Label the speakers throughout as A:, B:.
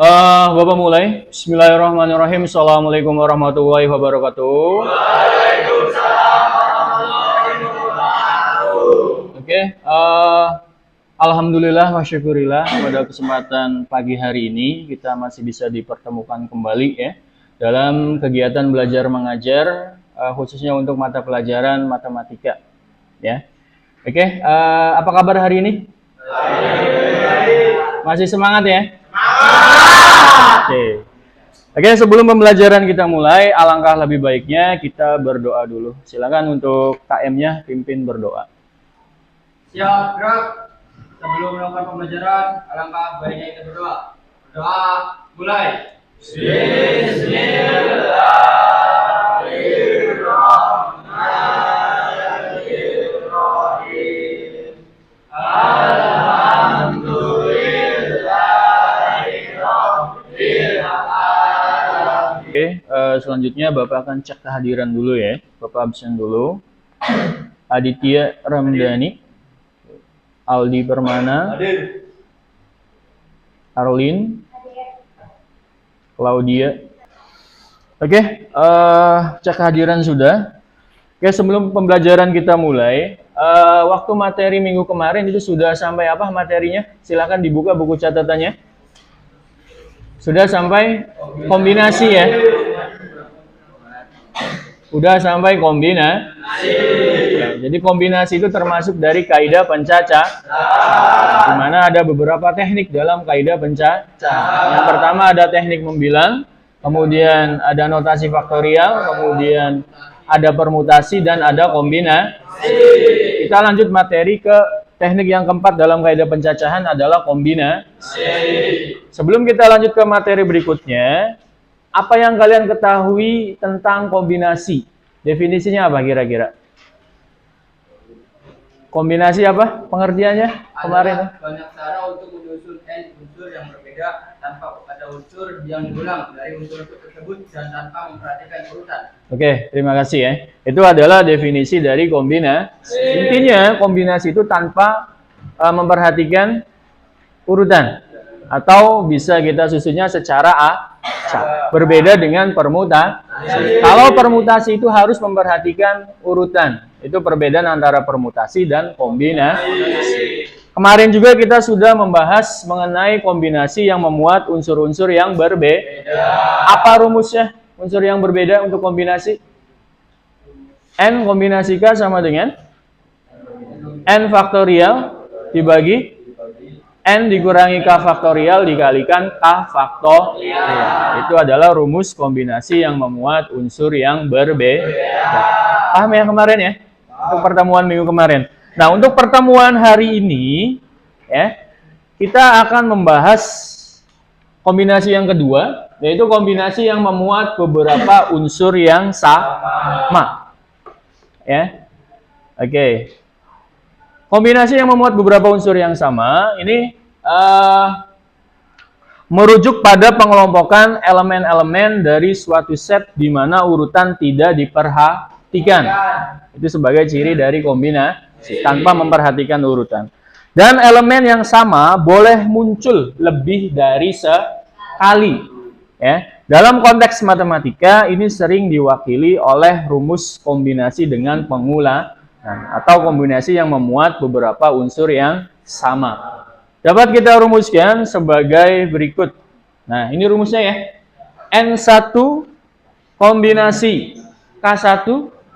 A: Bapak mulai. Bismillahirrahmanirrahim. Assalamualaikum warahmatullahi wabarakatuh. Waalaikumsalam warahmatullahi wabarakatuh. Oke, alhamdulillah wa syukurillah pada kesempatan pagi hari ini kita masih bisa dipertemukan kembali ya dalam kegiatan belajar mengajar khususnya untuk mata pelajaran matematika ya. Oke, apa kabar hari ini? Masih semangat ya? Oke, sebelum pembelajaran kita mulai, alangkah lebih baiknya kita berdoa dulu. Silakan untuk KM-nya pimpin berdoa.
B: Siap, gerak. Sebelum melakukan pembelajaran, alangkah baiknya kita berdoa. Berdoa, mulai. Bismillahirrahmanirrahim.
A: Oke, selanjutnya Bapak akan cek kehadiran dulu ya. Bapak absen dulu. Aditya Ramdhani, Aldi Permana, Arlin, Claudia. Oke, cek kehadiran sudah. Oke, sebelum pembelajaran kita mulai, waktu materi minggu kemarin itu sudah sampai apa materinya? Silakan dibuka buku catatannya. Sudah sampai kombinasi ya? Sudah sampai kombinasi. Ya, jadi kombinasi itu termasuk dari kaidah pencacah. Di mana ada beberapa teknik dalam kaidah pencacah. Yang pertama ada teknik membilang, kemudian ada notasi faktorial, kemudian ada permutasi dan ada kombinasi. Kita lanjut materi ke teknik yang keempat dalam kaidah pencacahan adalah kombinasi. Sebelum kita lanjut ke materi berikutnya, apa yang kalian ketahui tentang kombinasi? Definisinya apa kira-kira? Kombinasi apa? Pengertiannya kemarin?
B: Banyak cara untuk menyusun n unsur yang berbeda tanpa ada unsur yang diulang dari unsur tersebut dan tanpa memperhatikan urutan. Oke,
A: terima kasih ya. Itu adalah definisi dari kombinasi. Intinya kombinasi itu tanpa memperhatikan urutan. Atau bisa kita susunnya secara acak. Berbeda dengan permutasi. Kalau permutasi itu harus memperhatikan urutan. Itu perbedaan antara permutasi dan kombinasi. Kemarin juga kita sudah membahas mengenai kombinasi yang memuat unsur-unsur yang berbeda. Apa rumusnya unsur yang berbeda untuk kombinasi? N kombinasi K sama dengan N faktorial dibagi N dikurangi K faktorial dikalikan K faktorial. Itu adalah rumus kombinasi yang memuat unsur yang berbeda. Paham ya kemarin ya? Untuk pertemuan minggu kemarin. Nah, untuk pertemuan hari ini ya, kita akan membahas kombinasi yang kedua, yaitu kombinasi yang memuat beberapa unsur yang sama. Ya. Oke. Kombinasi yang memuat beberapa unsur yang sama ini merujuk pada pengelompokan elemen-elemen dari suatu set di mana urutan tidak diperhatikan. Itu sebagai ciri dari kombinasi tanpa memperhatikan urutan. Dan elemen yang sama boleh muncul lebih dari sekali. Ya. Dalam konteks matematika ini sering diwakili oleh rumus kombinasi dengan pengulangan. Atau kombinasi yang memuat beberapa unsur yang sama. Dapat kita rumuskan sebagai berikut. Nah, ini rumusnya ya. N1 kombinasi K1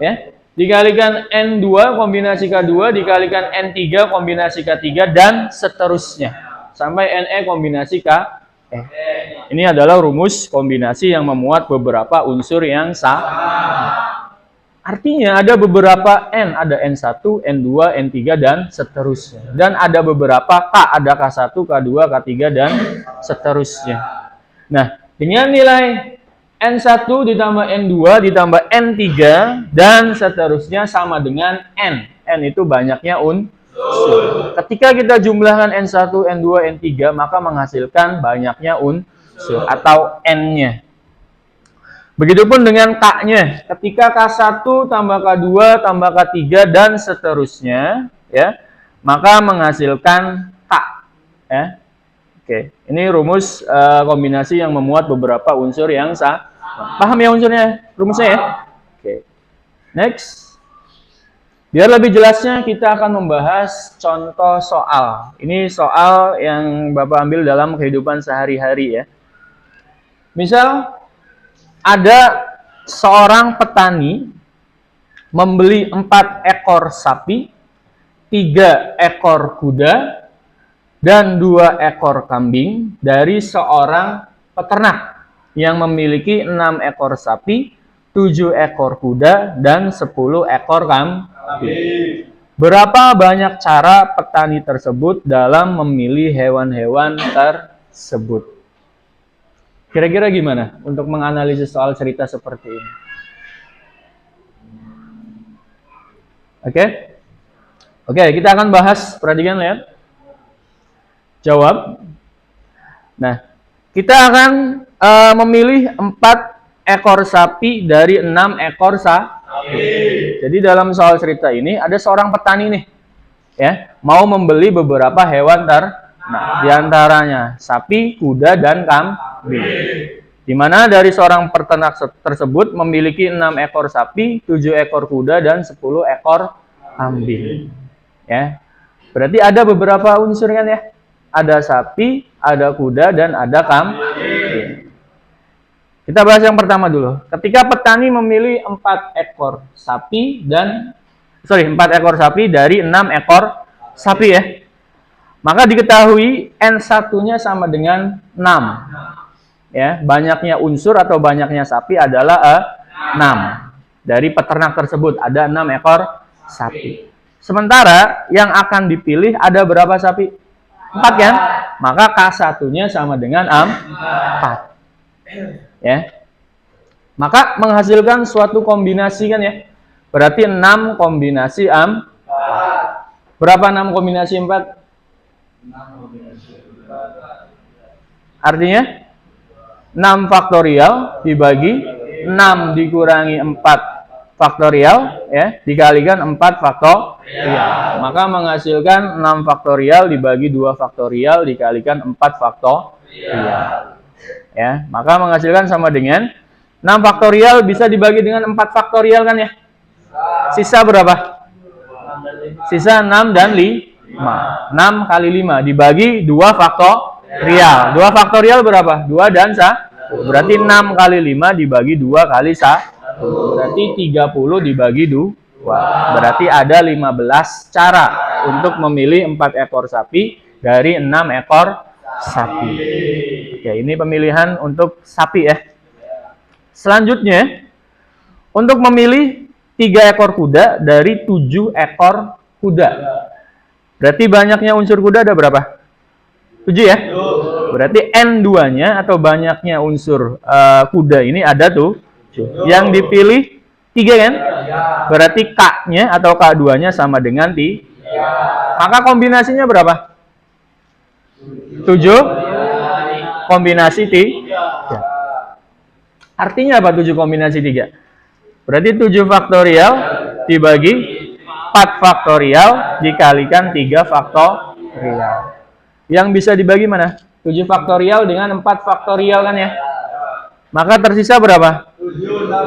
A: ya, dikalikan N2 kombinasi K2 dikalikan N3 kombinasi K3 dan seterusnya sampai NE kombinasi K. Ini adalah rumus kombinasi yang memuat beberapa unsur yang sama. Artinya ada beberapa N, ada N1, N2, N3, dan seterusnya. Dan ada beberapa K, ada K1, K2, K3, dan seterusnya. Nah, dengan nilai N1 ditambah N2 ditambah N3, dan seterusnya sama dengan N. N itu banyaknya unsur. Ketika kita jumlahkan N1, N2, N3, maka menghasilkan banyaknya unsur atau N-nya. Begitupun dengan K-nya. Ketika K1 tambah K2 tambah K3 dan seterusnya, ya, maka menghasilkan K. Ya. Oke, ini rumus kombinasi yang memuat beberapa unsur yang sama. Paham ya unsurnya, rumusnya ya? Oke. Next. Biar lebih jelasnya kita akan membahas contoh soal. Ini soal yang Bapak ambil dalam kehidupan sehari-hari ya. Misal ada seorang petani membeli 4 ekor sapi, 3 ekor kuda, dan 2 ekor kambing dari seorang peternak yang memiliki 6 ekor sapi, 7 ekor kuda, dan 10 ekor kambing. Berapa banyak cara petani tersebut dalam memilih hewan-hewan tersebut? Kira-kira gimana untuk menganalisis soal cerita seperti ini? Oke, kita akan bahas. Perhatikan, lihat. Jawab. Nah, kita akan memilih 4 ekor sapi dari 6 ekor sapi. Jadi dalam soal cerita ini ada seorang petani nih, ya, mau membeli beberapa hewan ternak, diantaranya sapi, kuda, dan kambing. Di mana dari seorang peternak tersebut memiliki 6 ekor sapi, 7 ekor kuda, dan 10 ekor kambing. Ya, berarti ada beberapa unsur kan ya? Ada sapi, ada kuda, dan ada kambing. Kita bahas yang pertama dulu. Ketika petani memilih 4 ekor sapi dari 6 ekor sapi ya. Maka diketahui N1-nya sama dengan 6. Ya, banyaknya unsur atau banyaknya sapi adalah 6. Dari peternak tersebut ada 6 ekor sapi. Sementara yang akan dipilih ada berapa sapi? 4 kan? Maka K1-nya sama dengan 4. Ya. Maka menghasilkan suatu kombinasi kan ya. Berarti 6 kombinasi 4. Berapa 6 kombinasi 4? Artinya 6 faktorial dibagi 6 dikurangi 4 faktorial ya, dikalikan 4 faktorial. Maka menghasilkan 6 faktorial dibagi 2 faktorial dikalikan 4 faktorial. Ya, maka menghasilkan sama dengan 6 faktorial bisa dibagi dengan 4 faktorial kan ya? Sisa berapa? Sisa 6 dan 5. 6 kali 5 dibagi 2 faktorial. 2 faktorial berapa? 2 dan 1. Berarti 6 kali 5 dibagi 2 kali 1. Berarti 30 dibagi 2. Berarti ada 15 cara untuk memilih 4 ekor sapi dari 6 ekor sapi. Ya, ini pemilihan untuk sapi ya. Selanjutnya, untuk memilih 3 ekor kuda dari 7 ekor kuda. Berarti banyaknya unsur kuda ada berapa? 7 ya? Berarti N2-nya atau banyaknya unsur kuda ini ada tuh. Yang dipilih 3 kan? Berarti K-nya atau K2-nya sama dengan 3. Maka kombinasinya berapa? 7 kombinasi 3. Artinya apa 7 kombinasi 3? Berarti 7 faktorial dibagi 4 faktorial dikalikan 3 faktorial. Yang bisa dibagi mana? 7 faktorial dengan 4 faktorial kan ya? Maka tersisa berapa? 7,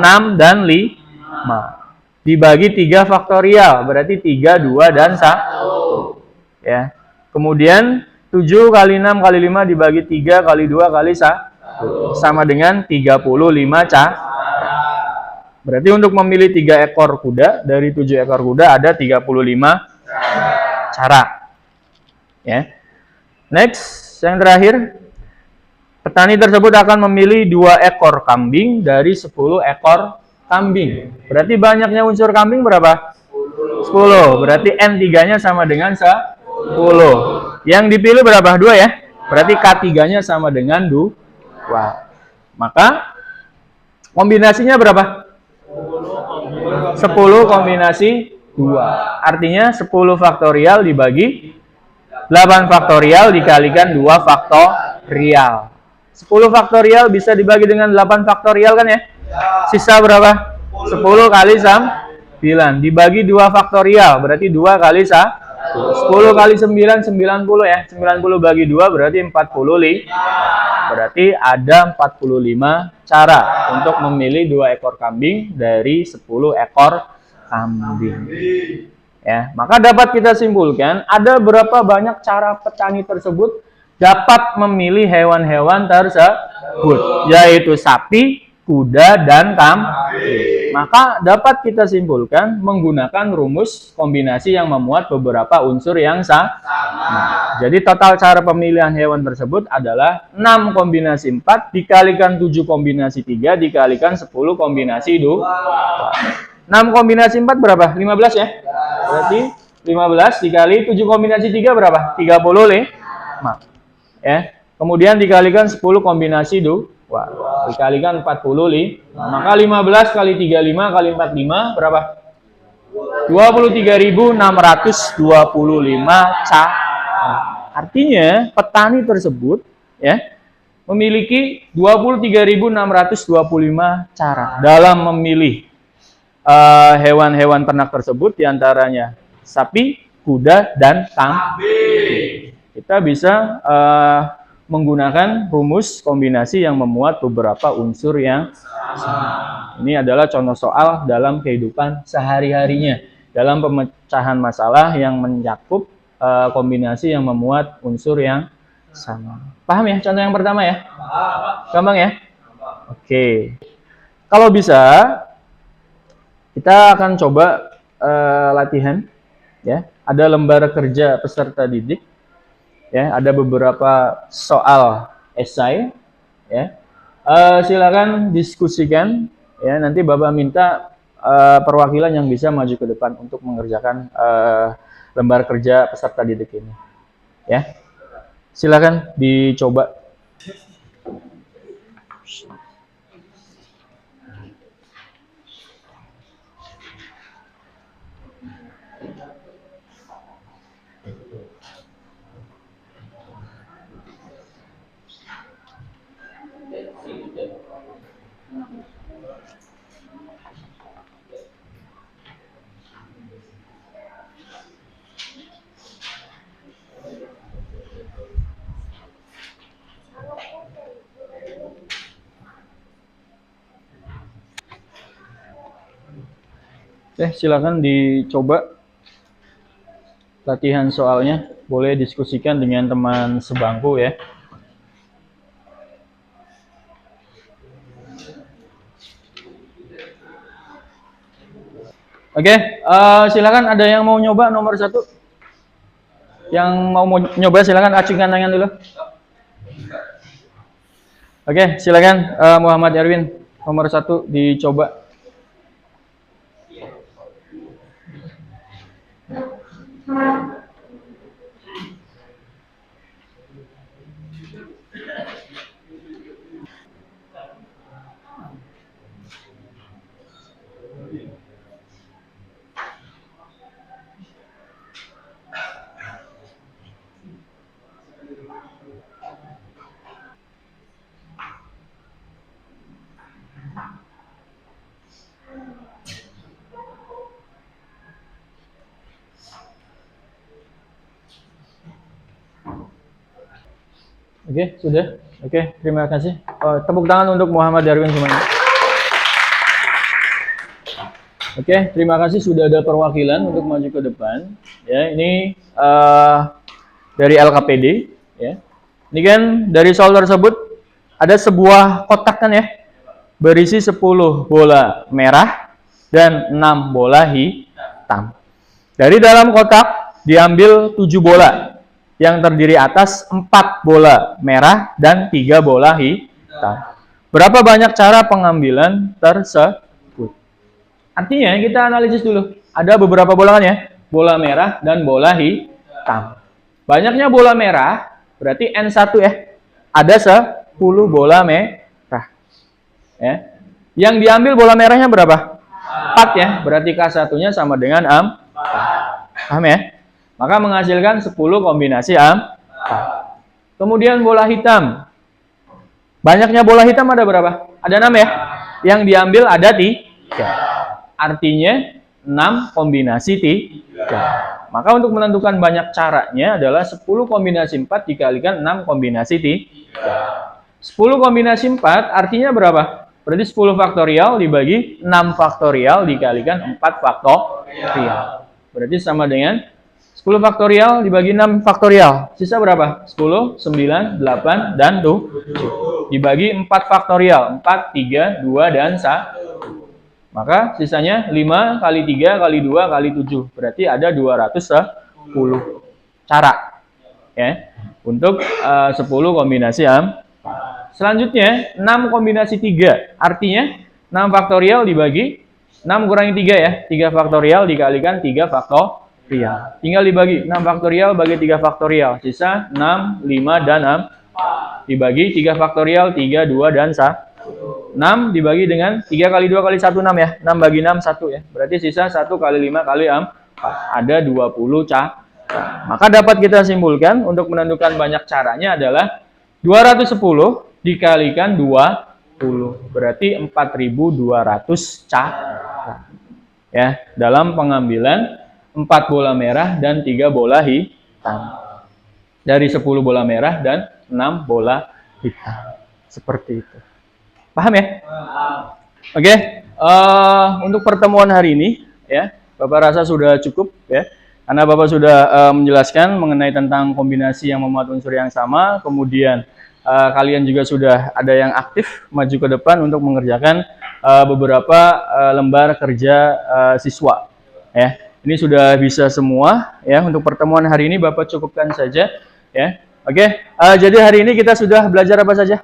A: 6, dan 5. Dibagi 3 faktorial. Berarti 3, 2, dan 1. Ya. Kemudian 7 kali 6 kali 5 dibagi 3 kali 2 kali 1. Sama dengan 35 cara. Berarti untuk memilih 3 ekor kuda dari 7 ekor kuda ada 35 cara. Ya. Next, yang terakhir. Petani tersebut akan memilih 2 ekor kambing dari 10 ekor kambing. Berarti banyaknya unsur kambing berapa? 10. Berarti N3-nya sama dengan 10. Yang dipilih berapa? 2 ya? Berarti K3-nya sama dengan 2. Maka kombinasinya berapa? 10 kombinasi 2. Artinya 10 faktorial dibagi 8 faktorial dikalikan 2 faktorial. 10 faktorial bisa dibagi dengan 8 faktorial kan ya? Sisa berapa? 10 kali 9 dibagi 2 faktorial. Berarti 2 kali 1. 10 kali 9, 90 ya. 90 bagi 2 berarti 45. Berarti ada 45 cara untuk memilih 2 ekor kambing dari 10 ekor kambing. Ya, maka dapat kita simpulkan ada berapa banyak cara petani tersebut dapat memilih hewan-hewan tersebut, yaitu sapi, kuda, dan kambing. Maka dapat kita simpulkan menggunakan rumus kombinasi yang memuat beberapa unsur yang sama. Jadi total cara pemilihan hewan tersebut adalah 6 kombinasi 4 dikalikan 7 kombinasi 3 dikalikan 10 kombinasi 2. 6 kombinasi 4 berapa? 15 ya? Berarti 15 dikali 7 kombinasi 3 berapa? 35. Ya. Kemudian dikalikan 10 kombinasi 2. Dikalikan 40. Maka 15 kali 35 kali 45 berapa? 23.625 cara. Artinya petani tersebut ya memiliki 23.625 cara dalam memilih hewan-hewan ternak tersebut, diantaranya sapi, kuda, dan kambing. Kita bisa menggunakan rumus kombinasi yang memuat beberapa unsur yang sama. Ini adalah contoh soal dalam kehidupan sehari-harinya dalam pemecahan masalah yang mencakup kombinasi yang memuat unsur yang sama. Paham ya contoh yang pertama ya? Gampang ya? Oke. Kalau bisa kita akan coba latihan ya. Ada lembar kerja peserta didik. Ya, ada beberapa soal esai ya. Silakan diskusikan ya, nanti Bapak minta perwakilan yang bisa maju ke depan untuk mengerjakan lembar kerja peserta didik ini. Ya. Silakan dicoba. Silakan dicoba latihan soalnya. Boleh diskusikan dengan teman sebangku ya. Oke, silakan ada yang mau nyoba nomor 1. Yang mau nyoba silakan acungkan tangan dulu. Oke, silakan Muhammad Erwin nomor 1 dicoba. Oke, sudah. Oke, terima kasih. Tepuk tangan untuk Muhammad Darwin semuanya. Oke, terima kasih sudah ada perwakilan untuk maju ke depan. Ya, ini dari LKPD. Ya, ini kan dari soal tersebut ada sebuah kotak kan ya, berisi 10 bola merah dan 6 bola hitam. Dari dalam kotak diambil 7 bola. Yang terdiri atas 4 bola merah dan 3 bola hitam. Berapa banyak cara pengambilan tersebut? Artinya kita analisis dulu. Ada beberapa bola kan ya? Bola merah dan bola hitam. Banyaknya bola merah berarti N1 ya. Ada 10 bola merah. Ya. Yang diambil bola merahnya berapa? 4 ya. Berarti K1-nya sama dengan 4. Paham ya? Maka menghasilkan 10 kombinasi 4. Kemudian bola hitam. Banyaknya bola hitam ada berapa? Ada 6 ya? Yang diambil ada 3. Artinya 6 kombinasi 3. Maka untuk menentukan banyak caranya adalah 10 kombinasi 4 dikalikan 6 kombinasi 3. 10 kombinasi 4 artinya berapa? Berarti 10 faktorial dibagi 6 faktorial dikalikan 4 faktorial. Berarti sama dengan 10 faktorial dibagi 6 faktorial. Sisa berapa? 10, 9, 8, dan 7. Dibagi 4 faktorial. 4, 3, 2, dan 1. Maka sisanya 5 kali 3 kali 2 kali 7. Berarti ada 210 cara ya untuk 10 kombinasi 4. Selanjutnya 6 kombinasi 3. Artinya 6 faktorial dibagi 6 kurangi 3 ya. 3 faktorial dikalikan 3 faktorial. Tinggal dibagi 6 faktorial bagi 3 faktorial. Sisa 6, 5, dan 6. Dibagi 3 faktorial, 3, 2, dan 1. 6 dibagi dengan 3 kali 2 kali 1, 6 ya. 6 bagi 6, 1 ya. Berarti sisa 1 kali 5 kali 4. Ada 20 cara. Maka dapat kita simpulkan untuk menentukan banyak caranya adalah 210 dikalikan 20. Berarti 4.200 cara. Ya, dalam pengambilan 4 bola merah dan 3 bola hitam. Dari 10 bola merah dan 6 bola hitam. Seperti itu. Paham ya? Oke, untuk pertemuan hari ini ya, Bapak rasa sudah cukup ya. Karena Bapak sudah menjelaskan mengenai tentang kombinasi yang memuat unsur yang sama, kemudian kalian juga sudah ada yang aktif maju ke depan untuk mengerjakan beberapa lembar kerja siswa ya. Ini sudah bisa semua ya. Untuk pertemuan hari ini Bapak cukupkan saja ya. Oke, jadi hari ini kita sudah belajar apa saja?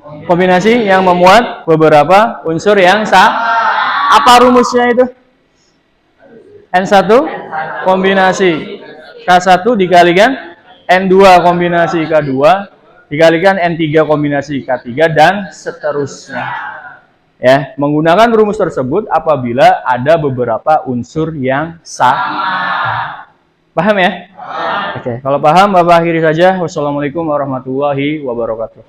A: Kombinasi yang memuat beberapa unsur yang sama. Apa rumusnya itu? N1 kombinasi K1 dikalikan N2 kombinasi K2 dikalikan N3 kombinasi K3 dan seterusnya. Ya, menggunakan rumus tersebut apabila ada beberapa unsur yang sama. Paham ya? Oke, kalau paham Bapak akhiri saja. Wassalamualaikum warahmatullahi wabarakatuh.